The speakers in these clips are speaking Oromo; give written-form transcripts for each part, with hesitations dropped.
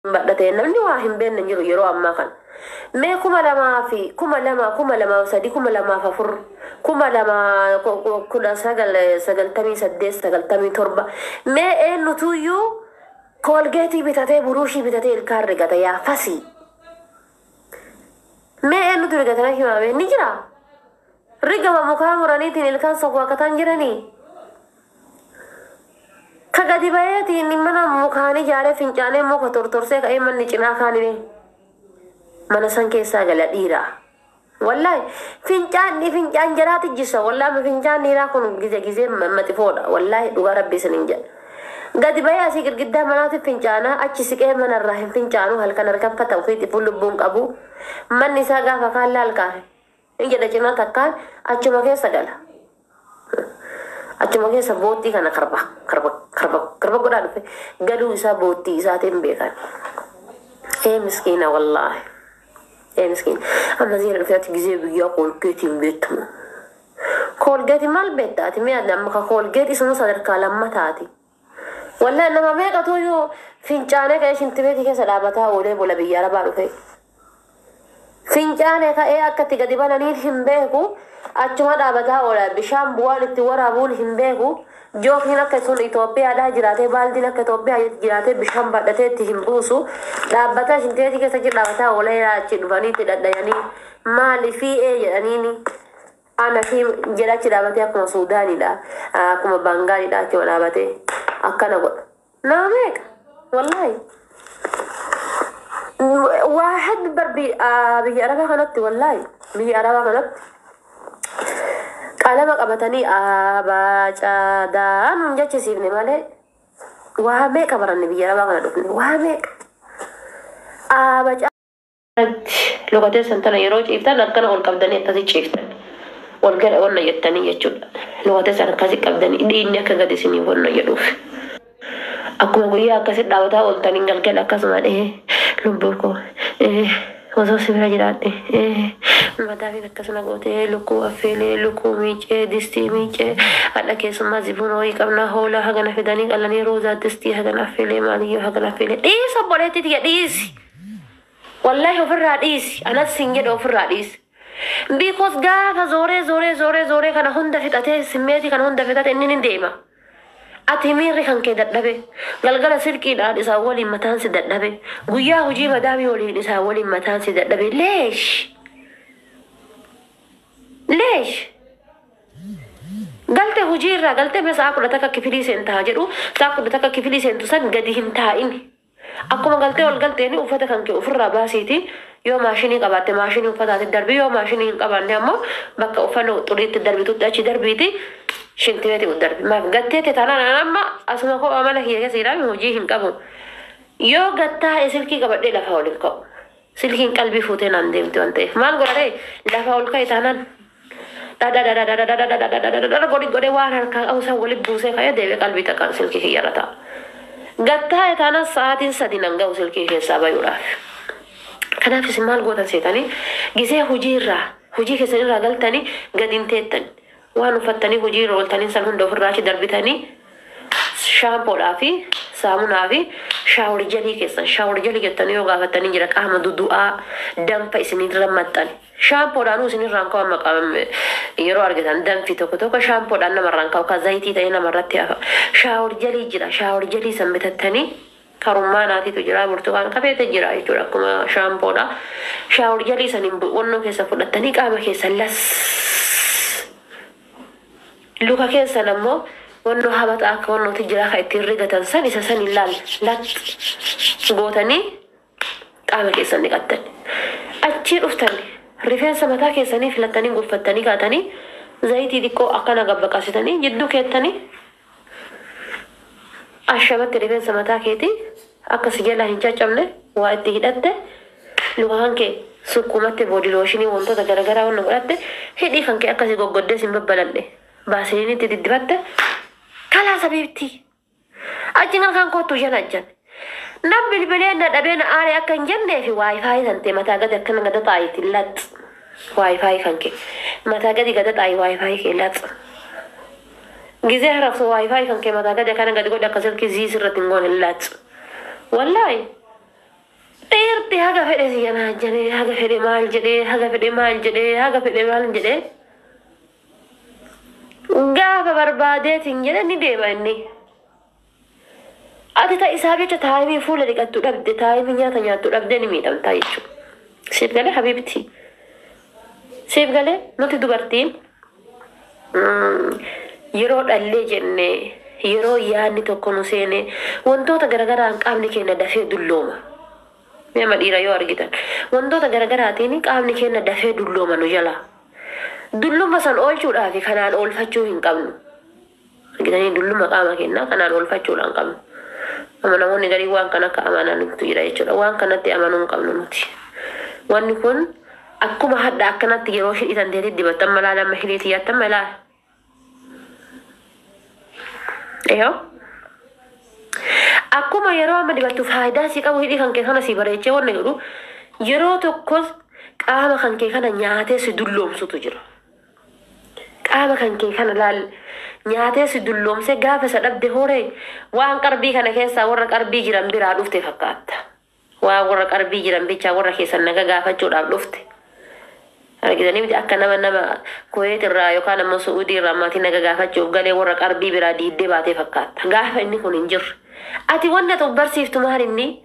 بدأتين نمني واهم بين نجرو يرو أما كان ما كم لما في كم لما وسدي كم لما ففر كم لما كنا سجل تمي سدس سجل تمي تربة ما إنه تويو كولجاتي بتاعتي بروشي بتاعتي الكار يا فسي ما إنه تقول قتنا كم ما نجرا رجع مكان وراني تني الكان سقوا كتان جراني كقدي بياتي إني منا مكاني جاره فنجانه مو كتور سه كأي من نجنا خاني mana san keessa gala dhiira wallahi finjaan jaraati jisa wallahi ma finjaan dhiira kun gize mati foda wallahi dhuga rabbi sanin ja gadi baya si girgidda manati finjaana achi siqee manarra hin finjaanu halkan arkan fata ufiiti fulubbuun qabu manni isaa gaafa kaan laalkaa hin jedha cina takkaan achuma keessa gala achuma keessa boottii kana karba godhaa dhufe galuu isaa boottii isaatiin beekan miskiina wallahi مسكين أما زين الفئات جزء بيقول كتيم بيتهم كولجاتي مال بيتاتي ما أدنى مك كولجاتي سنو صدر كلام ما تاتي ولا إنما ما كتويو فينجانة كأيش انتبهتي كسلامتها ولا ولا بيجارة بعرفه فينجانة كأي أكتي كديبانا نيل هم بيهو أجمع دابتها ولا بشام بوال التورا بول هم بيهو جو هنا كسون إثيوبيا على جراته بالدينا كإثيوبيا جراته بشام بدته تهم بوسو دابتها شنتي كسجل دابتها ولا يا تشيلفاني تدل يعني ما اللي فيه يعني أنا في جرات دابتها كم سوداني لا كم بنغالي لا كم دابته أكنا قول نامك والله واحد بربي بيجي أربعة كنت والله بيجي أربعة كنت قال ما قبتني أباجا من جت سيفني ماله وهمك أمرني بيجي أربعة كنت وهمك أباجا لغة سنتنا يروج إفتان لكن أول قبضني تزيد شيفتان والقرء ونا يتني يجود لغة سنة كذي قبضني ديني كذا سني ونا يروف aku nguya kasih dawata untuk ninggal ke lakas mana lumpuhku masuk sibira jirat mata vi lakas nagote luku afele luku miche disti miche ada ke semua zibuno ikamna hola hagana fidani kalani roza disti hagana afele mali hagana afele सब बड़े थे दिया डीस والله offer radis أنا singe offer radis because gafa zore kana hunda fitate simeti kana hunda fitate inni ndema أتميري كان كده دبي قال سلكي لا نساولي متان سد دبي ويا وجي مدامي ولي نساولي متان سد دبي ليش قلت هجيرة قلت بس أكل تك كفيلي سنتها جرو تأكل تك كفيلي سنتو سن قديهم تاين أكو ما قلت يعني وفتح كان كأفر رباسيتي يوم ماشيني قبضت ماشيني وفتحت الدربي يوم ماشيني قبضني أما بقى أفنو طريقة الدربي تدأشي دربيتي شنتيتي والدرب ما قدتي تانا انا ما اسمع هو عمله هي كثيرا من وجههم كابو يو قدتا سلكي قبل لا فاولكو سلكي قلبي فوتين عندي انت ما نقول عليه لا فاولكو تانا دا غودي وار كان او سوالي بوسه كاي ديبي قلبي تكان سلكي هي رتا قدتا تانا ساعتين سدينغا سلكي هي سابا يورا كذا في سمال غوتا سيتاني غيسه هجي كسر غلطاني قدين تيتن وانو فتني هجير ولتني سلون دوفر راشي دربتني شامبو لافي سامون لافي شاور جلي كيسن شاور جلي كتني يوغا فتني جرك أحمد دعاء دم فايسني رمتني شامبو دانو سني رانكو مقام يرو أرجعن دم في توكو شامبو دانا مرانكو كزايتي تينا مرتي شاور جلي جرا شاور جلي سمبتتني كرماناتي تجرا برتقال كبيت تجرا يجرا كما شامبو دا شاور جلي سنين ونو كيسا فلتني كام كيسا لس لوكا كيسا نمو ونو هابت آكا ونو تجرا خايتي رغتان سن إسا سن اللال لات غوتاني قام كيسا نقاتن أجير أفتاني رفين سمتا كيسا ني فلتاني غفتاني قاتاني زيتي ديكو أقانا قبقاسيتاني جدو كيتاني أشبت رفين سمتا كيتي أكا سجلا هنجا چمنه وائد هدته لوكا كانكي سكومت بودي لوشيني وانتو تغرغرا ونو قرأته هدي كانكي أكا سيقو قد سنببلنه باسيني تدبته كلا سبيبتي أجنال كان كوتو جنجن نبل بلين ندبين آري أكن جنة في واي فاي سنتي متى قد أكن قد طايت اللات واي فاي كانكي متى قد طاي واي فاي كي لات جزء رفض واي فاي كانكي متى قد أكن قد قد أكسر كي زي سرتنقون اللات والله Dheerti haga fedhe siyyanaa jedhee haga fedhe maal jedhee haga fedhe maal jedhee haga fedhe maal jedhee gaafa barbaadeetiin jedhe ni deema inni. Ati ta isaa jecha taa'imii fuula dhiqattu dhabde taa'imii nyaata nyaattu dhabde ni miidhamtaa jechuudha. Siif galee habiibti. Siif galee nuti dubartiin yeroo dhallee jennee yeroo yaadni tokko nu seene wantoota garagaraan qaamni keenya dafee dullooma. Nama dhiira yoo argitan wantoota garagaraatiin qaamni keenya dafee dullooma nu jala. Dulluma san oolchuudhaaf kanaan oolfachuu hin qabnu. Argitanii dulluma qaama keenyaa kanaan oolfachuudhaan hin qabnu. Amma namoonni garii waan kana akka amananitu jira jechuudha. Waan kanatti amanuu hin qabnu nuti. Wanni kun akkuma hadda akkanatti yeroo hidhitan deetii dibatan malaa lama hidhiitii yaattan malaa. Eeyoo. Akkuma yeroo amma dibattu faayidaa si qabu hidhii kan kee kana si bareechee wanna jedhu yeroo tokkos qaama kan kee kana nyaatee si dulloomsutu jira. Qaama kan kee kana laal nyaatee si dulloomsee gaafa isa dhabde horee waan qarbii kana keessaa warra qarbii jiran biraa dhufte fakkaata. Waan warra qarbii jiran bichaa warra keessan naga gaafachuudhaaf dhufte. Argitanii miti akka nama Kuwait irraa yookaan ammoo Suudii irraa maatii naga gaafachuuf galee warra qarbii biraa diiddee baatee fakkaata. Gaafa inni kun hin jirre. Ati wanna tu barsiiftu maal inni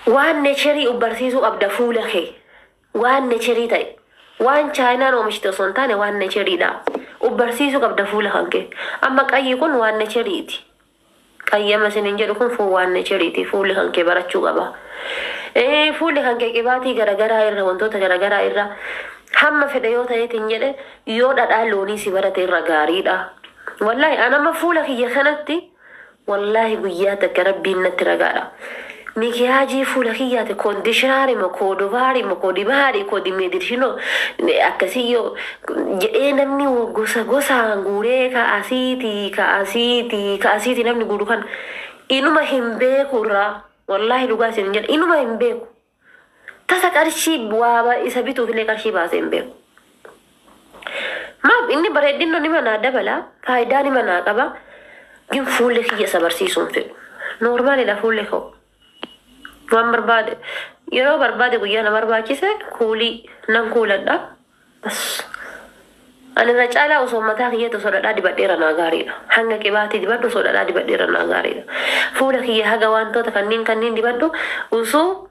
waan neecherii barsiisuu qabda fuula kee. Waan neecherii ta'e. Waan chaayinaan oomishte osoo hin taane waan neecheriidha. Barsiisuu qabda fuula kan kee. Amma qayyi kun waan neecheriiti. Qayyama isiniin jedhu kun waan neecheriiti. Fuulli kan kee barachuu qaba. Fuulli kan kee qibaatii garagaraa irra wantoota garagaraa irra hamma fedhe yoo ta'eetiin jedhe yoo dhadhaa loonii si barate irra gaariidha. Wallaahi anama fuula kiyya kanatti wallaahi guyyaa takka rabbiin natti ragaadha. Mikiyaajii fuula kiyyaate koondishinaari moo koodovaari moo koodibaari koodimeedirshinoo akkasiyyoo jedhee namni gosaan guuree ka'asiitii namni guuru kan inuma hin beeku irraa wallaahi dhugaa isin jedha inuma hin beeku. Tasa qarshii waaba isa bituufillee qarshii baasee hin beeku. Maaf inni bareedinno nima naa dabala faayidaa nima naa qaba gin fuulli kiyya isa barsiisuun fedhu. Noormaalidha fuulli koo. Waan barbaade yeroo barbaade guyyaa na barbaachise kuulii nan kuuladha. Ani irra caalaa osoo mataa kiyyatti osoo dhadhaa dibadheera naa gaariidha. Hanga qibaatii dibadhu osoo dhadhaa dibadheera naa gaariidha. Fuula kiyya haga wantoota kanneen dibadhu osoo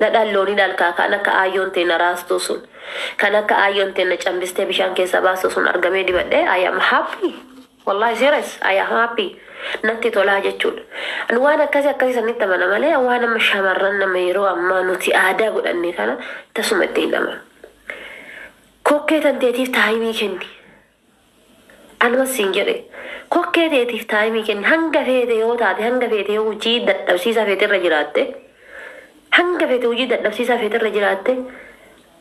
dhadhaan loonii dhalkaa kan akka aayyoon ta'e na raastu sun kan akka aayyoon ta'e na cambistee bishaan keessa baastu sun argamee dibadhee I am happy. Wallahi serious I am happy. Natti tolaa jechuudha. Waan akkasii sanitti amana malee waan amma shamarran nama yeroo ammaa nuti aadaa godhanne kana tasuma itti hin amanu. Kokkee tanteetiif taayimii kenni. Anumas siin jedhe kokkee teetiif taayimii kenni hanga feete yoo taate hanga feete yoo hojii dadhabsiisaa feete irra jiraatte hanga feete hojii dadhabsiisaa feete irra jiraatte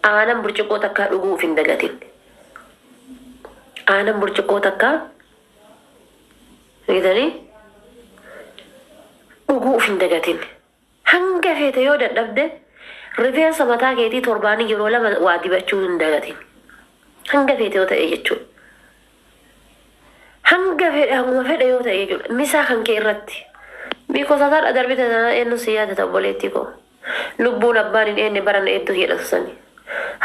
aanan burcuqqoo takkaa dhuguuf hin dagatin. Aanan burcuqqoo takkaa Gitanii dhuguuf hin dagatin. Hanga feete yoo dadhabde rifeensa mataa keetii torbaanii yeroo lama waa dibachuu hin dagatin. Hanga feete yoo ta'e jechuudha. Hanga fedhe yoo ta'e jechuudha. Misaa kan kee irratti. Biikosataa darbite sana eenyu si yaadata obboleettii koo. Lubbuun abbaan hin eenye baranna hedduu jedha sani.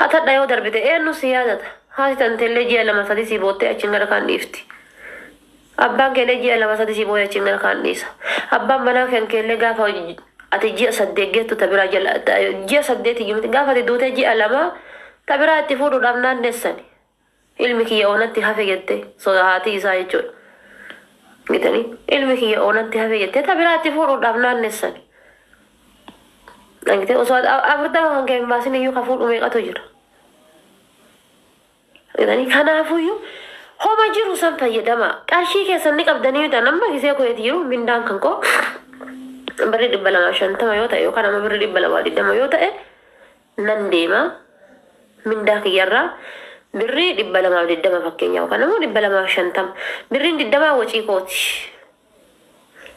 Hatadha yoo darbite eenyu si yaadata. Haati tanteellee ji'a lama sadii si boottee achiin gara kaan dhiifti. Abbaan keellee ji'a lama sadii si booyee achiin gara kaan dhiisa. Abbaan manaa kan keellee gaafa ati ji'a saddeet geettu tabiraa jala ji'a saddeet iyyuu gaafa ati duutee ji'a lama tabiraa itti fuudhuudhaaf naannessani. Ilmi kiyya oonatti hafe jettee haati isaa jechuudha. Gitanii ilmi kiyya oonatti hafe jettee tabiraa itti fuudhuudhaaf naannessani. Gitee osoo afurtama kan kee hin baasin iyyuu ka fuudhu meeqatu jira. Gitanii kanaafuyyuu homa jiru san fayyadama. Qarshii keessan ni qabdanii yoo ta'an amma gisee koyeeti jiru mindaan kan koo birrii 250 yoo ta'e yookaan amma birrii 220 yoo ta'e nan deema mindaa kiyyarraa birrii 220 fakkeenyaa yookaan ammoo 250 birriin 20 wacii kooti.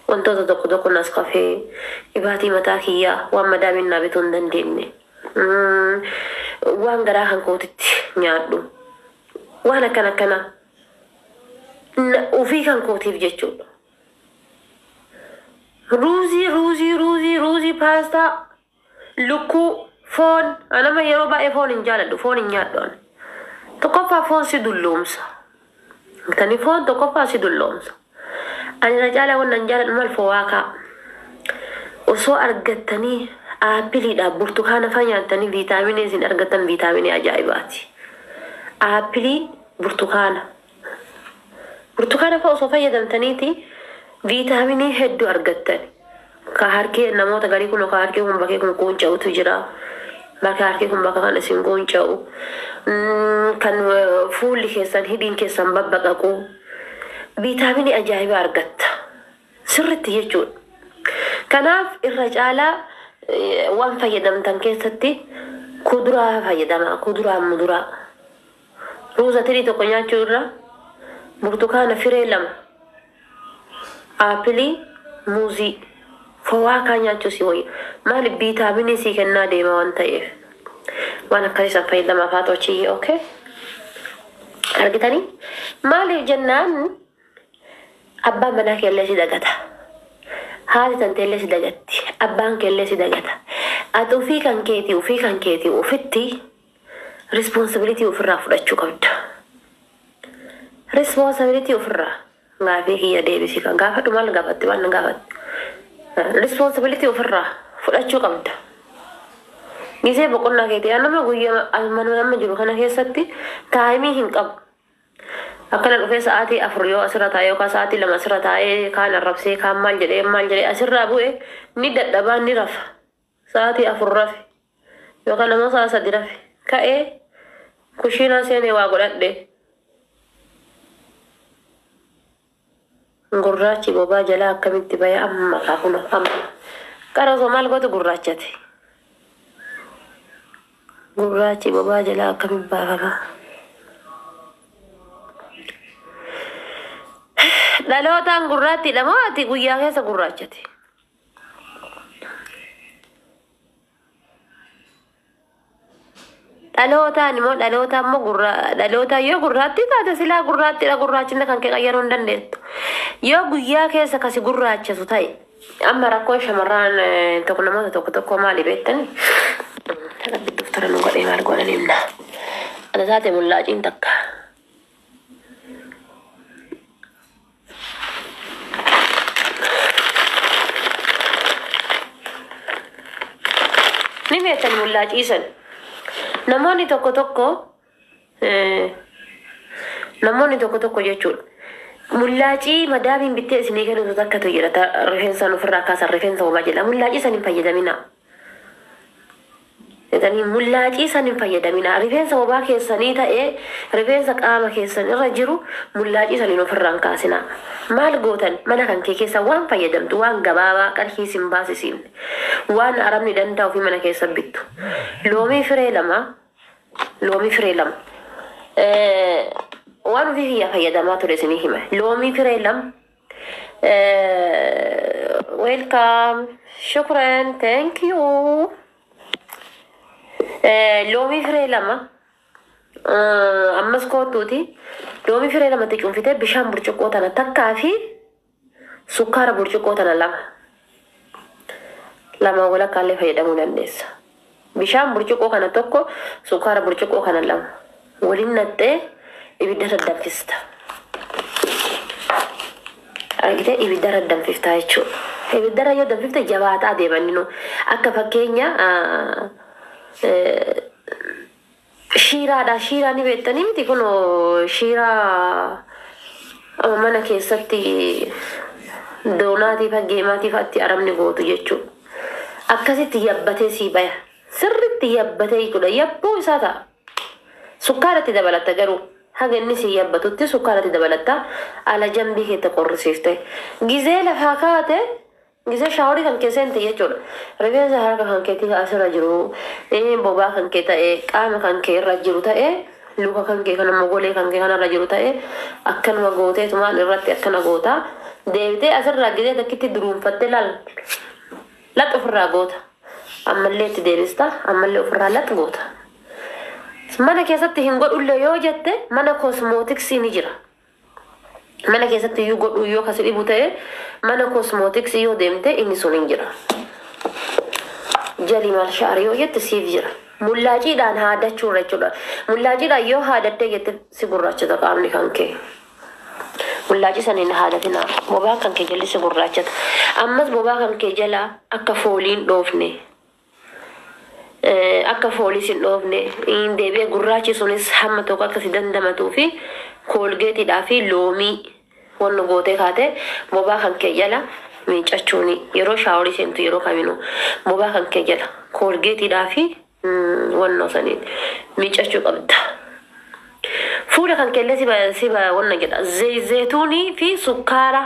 Wantoota tokko nas kafee dhibaatii mataa kiyyaa waan madaaminaa bituu hin dandeenye waan garaa kan kootitti nyaadhu waan akkana ofii kan kootiif jechuudha. روزي باستا لكو فون أنا ما يروح بقى فون إنجاله فون إنجاله تكفى فون سيدولومسا تاني فون تكفى سيدولومسا أنا رجالة وننجال المال فواكا وسو أرجتني أبلي دا برتقانة فنيانتني فيتامين زين أرجتن فيتامين أجايباتي أبلي برتقانة فوق فيدمتنيتي فيتامين هدو أرجتني كهاركي نموت غاري كنو كهاركي هم بكي كون جاو تجرا كهاركي هم بكا كان اسم كون جاو كان فول كيسان هيدين كيسان ببقاكو فيتامين أجايب أرجت سرت يجون كناف الرجالة وان فيدمتن كيستي كدرا فيدما كدرا مدرا روزا تري تقنيا جورا برتقانة فريلم آبلي موزي فواكا نياتشو سيوي مالي فيتامين سي كنا ديما وانتايف وانا كريسا فايدا ما فاتو شيء اوكي ارغتاني مالي جنان ابا مناك اللي سيدغتا هذه تنتي اللي سيدغتي ابانك اللي سيدغتا اتو في كان كيتي وفتي responsibility وفرا فرچو قبد responsibility وفرا غافي هي ديبسي كان غافت مال غافت وان غافت responsibility ofirra fudhachuu qabda gisee boqonnaa keetii anama guyyaa almanu nama jiru kana keessatti taayimii hin qabu akkana dhufee sa'aatii 4 yoo asirra taa'ee yookaan sa'aatii 2 asirra taa'ee kaan arrabsee kaan maal jedhee asirraa bu'e ni dadhabaa ni rafa sa'aatii 4 rafe yookaan nama sa'a 3 rafe ka'ee kushiinaa seenee waa godhadhe gurraachi bobaa jalaa akkamitti baya amma kaafuna amma qarasoo maal gootu gurraachate gurraachi bobaa jalaa akkamitti baafama dhalootaan gurraatti dhamaati guyyaa keessa gurraachate dhalootaan immoo dhalootaan immoo dhalootaan yoo gurraatti taate silaa gurraattiidha gurraachinna kan kee qayyaruu hin dandeettu yoo guyyaa keessa kasi gurraachatu ta'e amma rakkoo shamarraan tokko namoota tokko maali beektani rabbi doftara nu godhee maal godhan himna ana taate mullaaciin takka ni beektan mullaaciisan namoonni tokko tokko jechuudha mullaacii madaamiin bittee isinii kennitu takkatu jedha rifeensaan ofirraa kaasan rifeensa homaa jedha mullaacii san hin fayyadamina jedhanii mullaacii san hin fayyadamina rifeensa homaa keessanii ta'ee rifeensa qaama keessan irra jiru mullaacii san hin ofirraan kaasina maal gootan mana kan kee keessa waan fayyadamtu waan gabaabaa qarshii sin baasisiifne waan arabni danda'u fi mana keessa bittu loomii firee lama waan ofii kiyya fayyadamaa ture isinii hima loomii firee lama welcome shukran thank you loomii firee lama ammas kootuuti loomii firee lamatti cuunfitee bishaan burcuqqoo tana takkaa fi sukkaara burcuqqoo tana lama walakkaallee fayyadamuu dandeessa bishaan burcuqqoo kana tokko sukkaara burcuqqoo kana lama waliin naxxee ibidda daddanfista argite ibidda daddanfiftaa jechuudha ibidda yoo danfifte jabaataa deemanninu akka fakkeenya shiiraa ni beektanii miti kun shiiraa mana keessatti doonaatiif geemaatiif atti arabni gootu jechuudha akkasitti yabbatee sii baya sirritti yabbatee jechuudha yabbuu isaa ta'a sukkaaratti dabalatta garuu haga inni sii yabbatutti sukkaaratti dabalatta ala jambii keetta qorrisiifte gizee lafaa kaate gizee shaaworii kan keessa hin ta'e jechuudha rifeensa harka kan keetti asirra jiru bobaa kan kee ta'e qaama kan kee irra jiru ta'e luka kan kee kana mogolee kan kee kanarra jiru ta'e akkanuma gootee tumaan irratti akkana goota deebitee asirraa gizee takkitti duruunfatte lax ofirraa goota ammallee itti deebista ammallee ofirraa lax goota mana keessatti hin godhullee yoo jette mana kosmootiksii ni jira mana keessatti yoo godhu yoo kasi dhibu ta'e mana cosmetics yoo deemte inni sun hin jira. Jali maal sha'ar yoo jette siif jira. Mullaajiidhaan haadachuurra jechuudha. Mullaajiidhaan yoo haadattee jette si gurraachata qaamni kan kee. Mullaaji saniin haadatina bobaa kan kee jalli si gurraachata. Ammas bobaa kan kee jala akka fooliin dhoofne. Akka fooliis hin dhoofne. Deebi'ee gurraachi sunis hamma tokko akka si dandamatuu fi koolgeetidhaa fi loomii wanna gootee kaate bobaa kan kee jala miicachuuni yeroo shaaworii seentu yeroo kaminuu bobaa kan kee jala koolgeetidhaa fi wanna saniin miicachuu qabda. Fuula kan keellee siba wanna jedha zeetuunii fi sukkaara.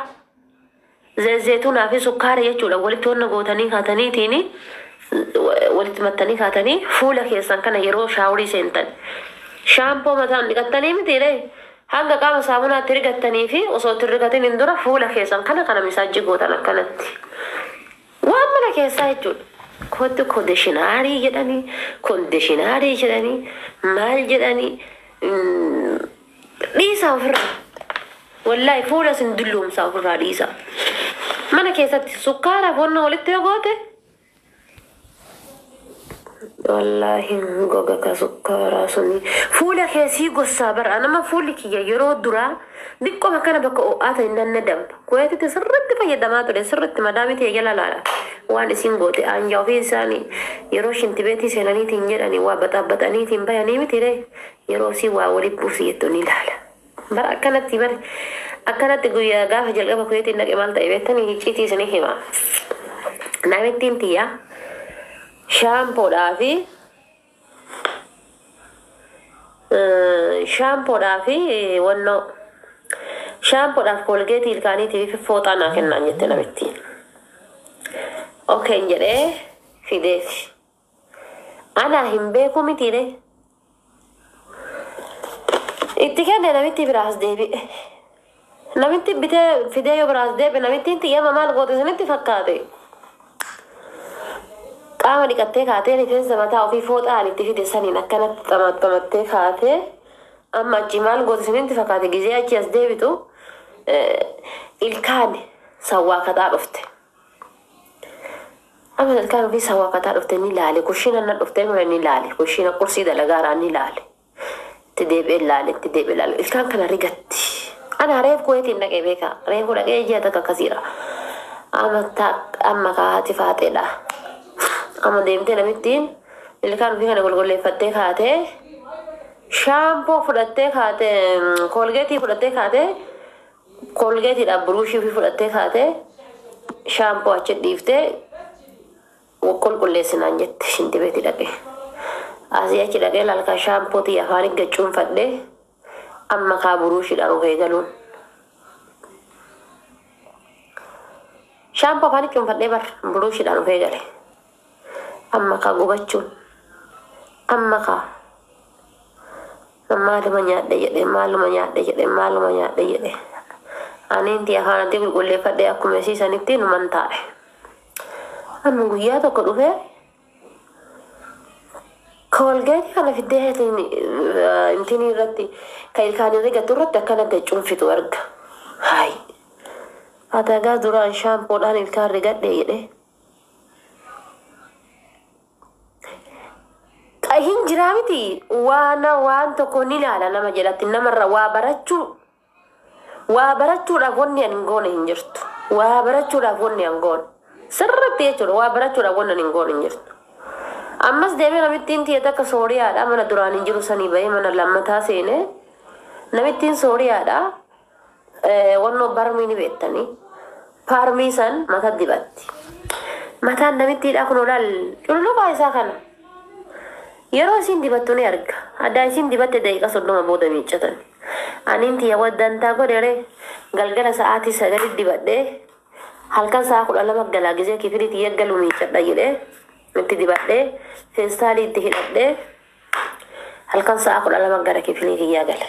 Zeetuunaa fi sukkaara jechuudha walitti wanna gootanii kaataniitiini walitti mattanii kaatanii fuula keessan kana yeroo shaaworii seentan shaampoo mataan dhiqattanii mitiire hanga qaama saamunaatti rigattanii fi osoo itti rigatin hin dura fuula keessan kana misaajji gootan akkanatti waan mana keessaa jechuudha. Kondishinaarii jedhanii maal jedhanii dhiisaa ofirraa wallaahi fuula sin dulloomsaa ofirraa dhiisaa. Mana keessatti sukkaaraaf wanna walitti yoo goote wallahi goga ka sukkaaraa suni fuula keessii gossaa bara nama fuulli kiyya yeroo duraa diqqoma kana bakka o'aata hin dandampa kuweetitti sirriitti fayyadamaa ture sirriitti madaamiti eegala laala waan isin goote aanjaa ofii isaanii yeroo shintibeetii seenaniitiin jedhanii waa baxaabataniitiin bayanii mitire yeroo si waa walitti buusi jettu ni laala bara akkanatti guyyaa gaafa jalqaba kuweetiin dhaqe maal ta'e beektanii hicciitii isinii hima namittiin tiyyaa shaampoodhaa fi wanno shaampoodhaaf koolgeetii ilkaaniitii fi fooxaa naa kennaan jette namittiin. Okeen jedhee fideeti. Anaa hin beeku mitiire. Itti kenne namitti biraas deebi'e. Namitti bitee fidee yoo biraas deebi'e namittiin xiyyama maal goote sanitti fakkaate. Qaama dhiqattee kaatee rifeensa mataa ofii fooxaan itti fide saniin akkanatti xamaxamattee kaatee amma achi maal goote sanitti fakkaate gizee achi as deebitu ilkaan sawwaakataa dhufte. Amma ilkaan ofii sawwaakataa dhufte ni laale kushina na dhufte ni laale kushina kursii dalagaaraan ni laale. Itti deebi'ee laale ilkaan kana rigatti. Ana reef kuweetiin dhaqee beeka reefu dhaqee ji'a takka akkasiidha. Amma kaati faateedha. Amma deemtee namittiin ilkaan ofii kana golgolleeffattee kaatee shaampoo fudhattee kaatee koolgeetii fudhattee kaatee koolgeetiidhaaf buruushii ofii fudhattee kaatee shaampoo achi dhiiftee qulqulleessinaan jette shintibeetii dhaqee. Asii achi dhaqee lalkaa shaampootii afaan gaccuun fadhee amma kaa buruushiidhaan of eegaluun. Shaampoo afaan cuunfadhee bar buruushiidhaan of eegale. Amma kaa gubachuun amma kaa maaluma nyaadhe jedhe aniinti afaanatti qulqulleeffadhee akkuma isiisanitti numan taa'e. Amma guyyaa tokko dhufee koolgeetii kana fiddee intinii irratti ka ilkaanii rigattu irratti akkana gaccuun fitu arga. Hayi atagaa duraan shaampoodhaan ilkaan rigadhe jedhe. Hin jiraa miti waan tokko ni ilaala nama jedhatti namarra waa barachuudhaaf wanni an hin goone hin jirtu. Waa barachuudhaaf wanni an goone sirriitti jechuudha waa barachuudhaaf wanni an hin goone hin jirtu. Ammas deemee namittiin tiyya takka sooriyaadha mana duraan hin jiru sanii bahee mana lammataa seene namittiin sooriyaadha wannoo barmii ni beektanii paarmii san mata dibatti. Mataan namittiidha kun olaal cululuqaa isaa kana. Yeroo isin dibattu ni arga. Adda isin dibatte daqiiqa 30 booda miiccatan. Aniinti yawaddantaa godhere galgala sa'aatii 9 dibadhee halkan sa'a 12 galaa gizee kifilitti yaggalu miiccadha jedhee itti dibadhee feestaalii itti hidhadhee halkan sa'a 12 gara kifilii kiyyaa gale.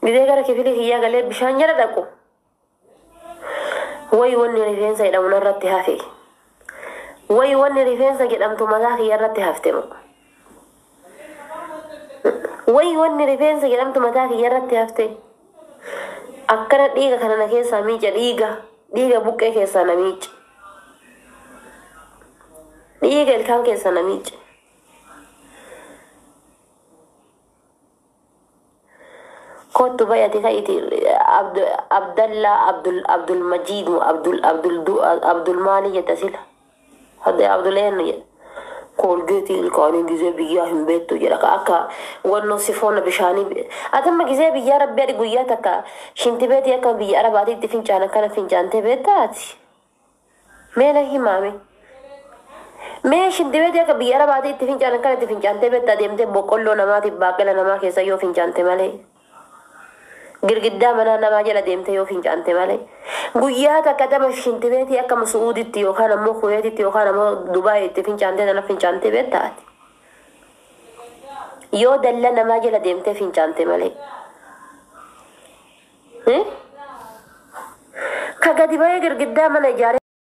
Gizee gara kifilii kiyyaa galee bishaan jala dhaqu. Wayi wanni rifeensa jedhamu narratti hafe. Wayi wanni rifeensa jedhamtu mataa kiyya irratti hafte moo? Wayi wanni rifeensa jedhamtu mataa kiyya irratti hafte. akkana dhiiga kana na keessaa miica dhiiga buqqee keessaa na miica dhiiga ilkaan keessaa na miica kottu bayati kaiti Abdul Majid Abdul Mali yetasila hada Abdulain ya kolgeti ilkani gize biya himbeto jira ka wonno sifona bishani atamma gize biya rabbi adi guya taka shintibeti aka biya arabati tifinchana kana finchante betati mena himame me shintibeti aka biya arabati tifinchana kana tifinchante betta demte bokollo namati baqela nama kesa yo finchante male girgidda mana nama jala demte yo finchante male guya taka dama shintibeti aka masuuditi yo kana mo kuweti yo kana mo Dubai tifinchante dana finchante betati yo dalla nama jala demte finchante male kagadi baye girgidda mana jare